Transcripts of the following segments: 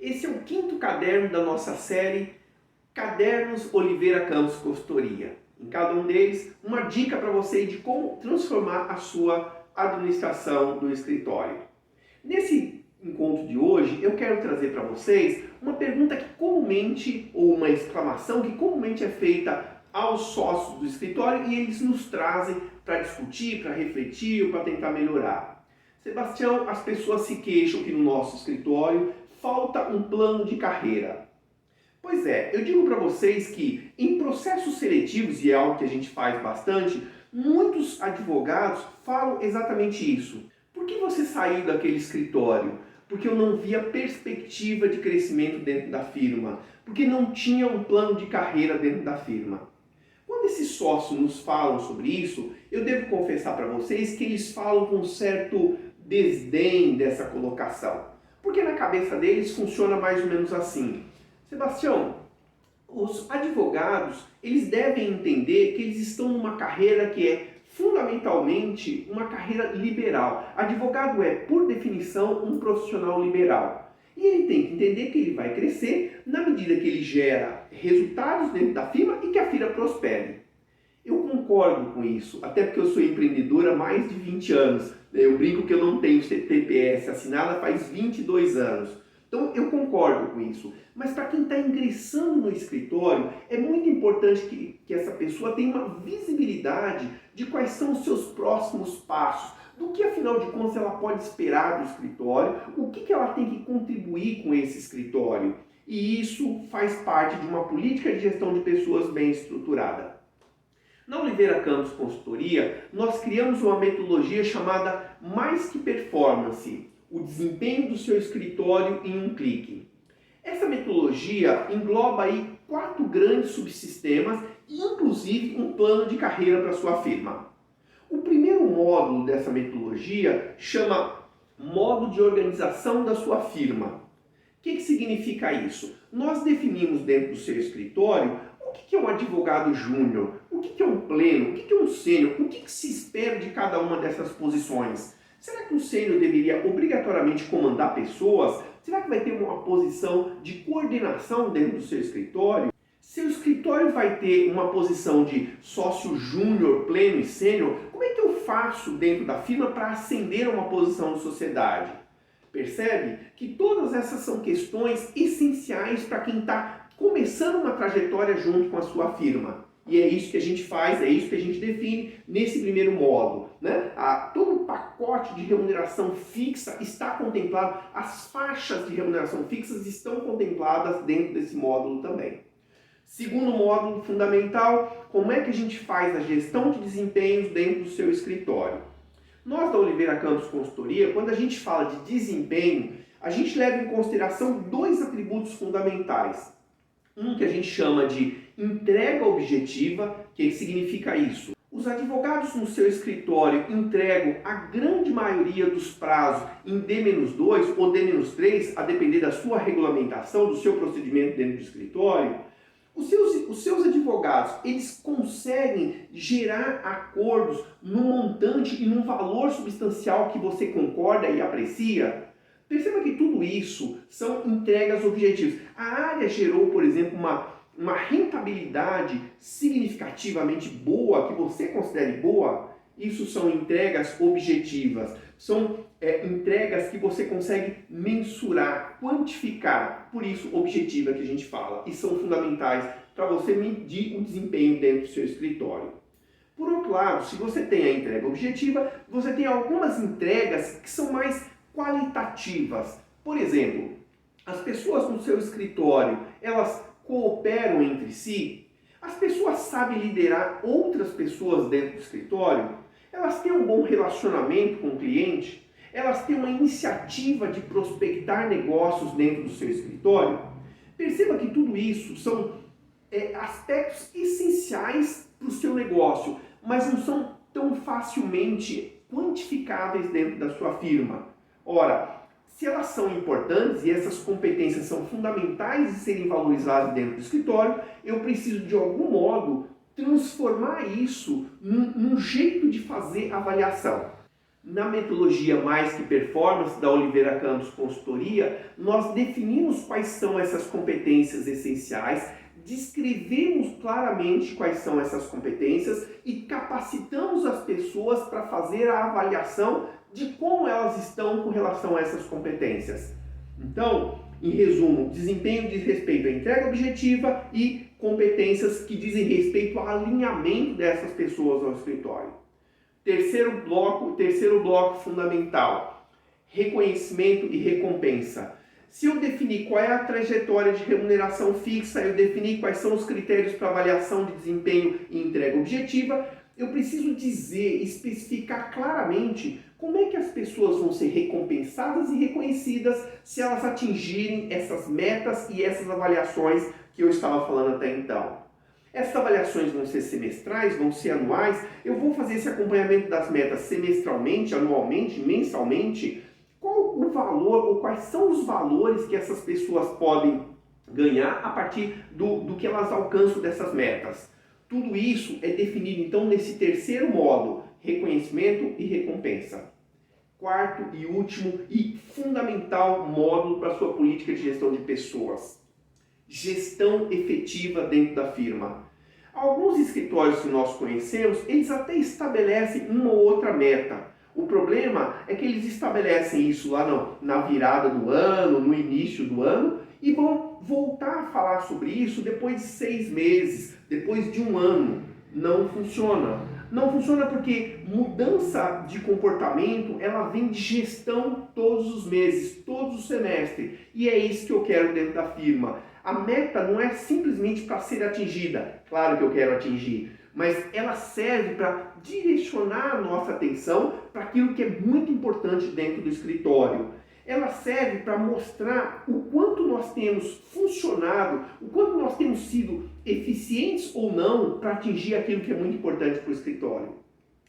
Esse é o quinto caderno da nossa série Cadernos Oliveira Campos Consultoria. Em cada um deles, uma dica para você de como transformar a sua administração do escritório. Nesse encontro de hoje, eu quero trazer para vocês uma pergunta que comumente, ou uma exclamação que comumente é feita aos sócios do escritório e eles nos trazem para discutir, para refletir ou para tentar melhorar. Sebastião, as pessoas se queixam que no nosso escritório falta um plano de carreira. Pois é, eu digo para vocês que em processos seletivos, e é algo que a gente faz bastante, muitos advogados falam exatamente isso. Por que você saiu daquele escritório? Porque eu não via perspectiva de crescimento dentro da firma, porque não tinha um plano de carreira dentro da firma. Quando esses sócios nos falam sobre isso, eu devo confessar para vocês que eles falam com um certo desdém dessa colocação. Porque na cabeça deles funciona mais ou menos assim. Sebastião, os advogados, eles devem entender que eles estão numa carreira que é fundamentalmente uma carreira liberal. Advogado é, por definição, um profissional liberal. E ele tem que entender que ele vai crescer na medida que ele gera resultados dentro da firma e que a firma prospere. Eu concordo com isso, até porque eu sou empreendedor há mais de 20 anos. Eu brinco que eu não tenho CPPS assinada faz 22 anos. Então eu concordo com isso. Mas para quem está ingressando no escritório, é muito importante que essa pessoa tenha uma visibilidade de quais são os seus próximos passos. Do que afinal de contas ela pode esperar do escritório, o que ela tem que contribuir com esse escritório. E isso faz parte de uma política de gestão de pessoas bem estruturada. Na Oliveira Campos Consultoria, nós criamos uma metodologia chamada Mais que Performance, o desempenho do seu escritório em um clique. Essa metodologia engloba aí 4 grandes subsistemas e inclusive um plano de carreira para sua firma. O primeiro módulo dessa metodologia chama Modo de Organização da sua firma. O que significa isso? Nós definimos dentro do seu escritório o que é um advogado júnior, o que é um pleno, o que é um sênior, o que se espera de cada uma dessas posições. Será que o sênior deveria obrigatoriamente comandar pessoas? Será que vai ter uma posição de coordenação dentro do seu escritório? Se o escritório vai ter uma posição de sócio júnior, pleno e sênior, como é que eu faço dentro da firma para ascender a uma posição de sociedade? Percebe que todas essas são questões essenciais para quem está começando uma trajetória junto com a sua firma. E é isso que a gente faz, é isso que a gente define nesse primeiro módulo. Né? Todo o pacote de remuneração fixa está contemplado, as faixas de remuneração fixas estão contempladas dentro desse módulo também. Segundo módulo fundamental, como é que a gente faz a gestão de desempenhos dentro do seu escritório? Nós da Oliveira Campos Consultoria, quando a gente fala de desempenho, a gente leva em consideração 2 atributos fundamentais. Um que a gente chama de entrega objetiva, que significa isso. Os advogados no seu escritório entregam a grande maioria dos prazos em D-2 ou D-3, a depender da sua regulamentação, do seu procedimento dentro do escritório. Os seus advogados, eles conseguem gerar acordos num montante e num valor substancial que você concorda e aprecia? Perceba que tudo isso são entregas objetivas. A área gerou, por exemplo, uma rentabilidade significativamente boa, que você considere boa. Isso são entregas objetivas. São entregas que você consegue mensurar, quantificar. Por isso, objetiva que a gente fala. E são fundamentais para você medir o desempenho dentro do seu escritório. Por outro lado, se você tem a entrega objetiva, você tem algumas entregas que são mais qualitativas. Por exemplo, as pessoas no seu escritório, elas cooperam entre si? As pessoas sabem liderar outras pessoas dentro do escritório? Elas têm um bom relacionamento com o cliente? Elas têm uma iniciativa de prospectar negócios dentro do seu escritório? Perceba que tudo isso são aspectos essenciais para o seu negócio, mas não são tão facilmente quantificáveis dentro da sua firma. Ora, se elas são importantes e essas competências são fundamentais de serem valorizadas dentro do escritório, eu preciso de algum modo transformar isso num jeito de fazer avaliação. Na metodologia Mais Que Performance da Oliveira Campos Consultoria, nós definimos quais são essas competências essenciais, descrevemos claramente quais são essas competências e capacitamos as pessoas para fazer a avaliação de como elas estão com relação a essas competências. Então, em resumo, desempenho diz respeito à entrega objetiva e competências que dizem respeito ao alinhamento dessas pessoas ao escritório. Terceiro bloco fundamental, reconhecimento e recompensa. Se eu definir qual é a trajetória de remuneração fixa, eu definir quais são os critérios para avaliação de desempenho e entrega objetiva, eu preciso dizer, especificar claramente como é que as pessoas vão ser recompensadas e reconhecidas se elas atingirem essas metas e essas avaliações que eu estava falando até então. Essas avaliações vão ser semestrais, vão ser anuais. Eu vou fazer esse acompanhamento das metas semestralmente, anualmente, mensalmente. Qual o valor ou quais são os valores que essas pessoas podem ganhar a partir do que elas alcançam dessas metas? Tudo isso é definido então nesse terceiro modo, reconhecimento e recompensa. Quarto e último e fundamental módulo para a sua política de gestão de pessoas. Gestão efetiva dentro da firma. Alguns escritórios que nós conhecemos, eles até estabelecem uma ou outra meta. O problema é que eles estabelecem isso lá na virada do ano, no início do ano, e vão voltar a falar sobre isso depois de 6 meses, depois de um ano. Não funciona. Não funciona porque mudança de comportamento, ela vem de gestão todos os meses, todos os semestres. E é isso que eu quero dentro da firma. A meta não é simplesmente para ser atingida. Claro que eu quero atingir. Mas ela serve para direcionar a nossa atenção para aquilo que é muito importante dentro do escritório. Ela serve para mostrar o quanto nós temos funcionado, o quanto nós temos sido eficientes ou não para atingir aquilo que é muito importante para o escritório.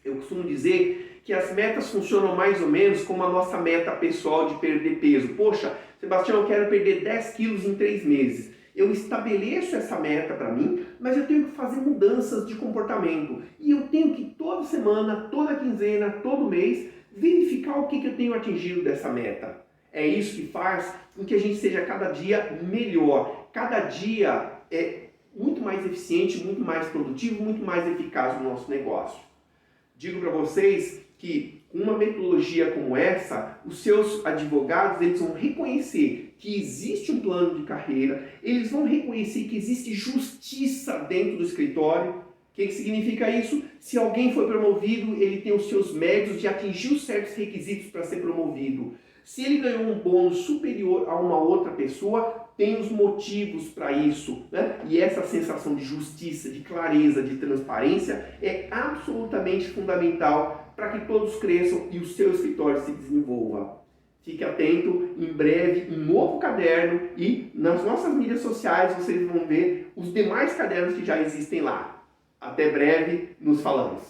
Eu costumo dizer que as metas funcionam mais ou menos como a nossa meta pessoal de perder peso. Poxa, Sebastião, eu quero perder 10 quilos em 3 meses. Eu estabeleço essa meta para mim, mas eu tenho que fazer mudanças de comportamento. E eu tenho que toda semana, toda quinzena, todo mês, verificar o que eu tenho atingido dessa meta. É isso que faz com que a gente seja cada dia melhor. Cada dia é muito mais eficiente, muito mais produtivo, muito mais eficaz no nosso negócio. Digo para vocês que com uma metodologia como essa, os seus advogados eles vão reconhecer que existe um plano de carreira, eles vão reconhecer que existe justiça dentro do escritório. O que significa isso? Se alguém foi promovido, ele tem os seus méritos de atingir os certos requisitos para ser promovido. Se ele ganhou um bônus superior a uma outra pessoa, tem os motivos para isso, né? E essa sensação de justiça, de clareza, de transparência é absolutamente fundamental para que todos cresçam e o seu escritório se desenvolva. Fique atento, em breve, um novo caderno e nas nossas mídias sociais vocês vão ver os demais cadernos que já existem lá. Até breve, nos falamos.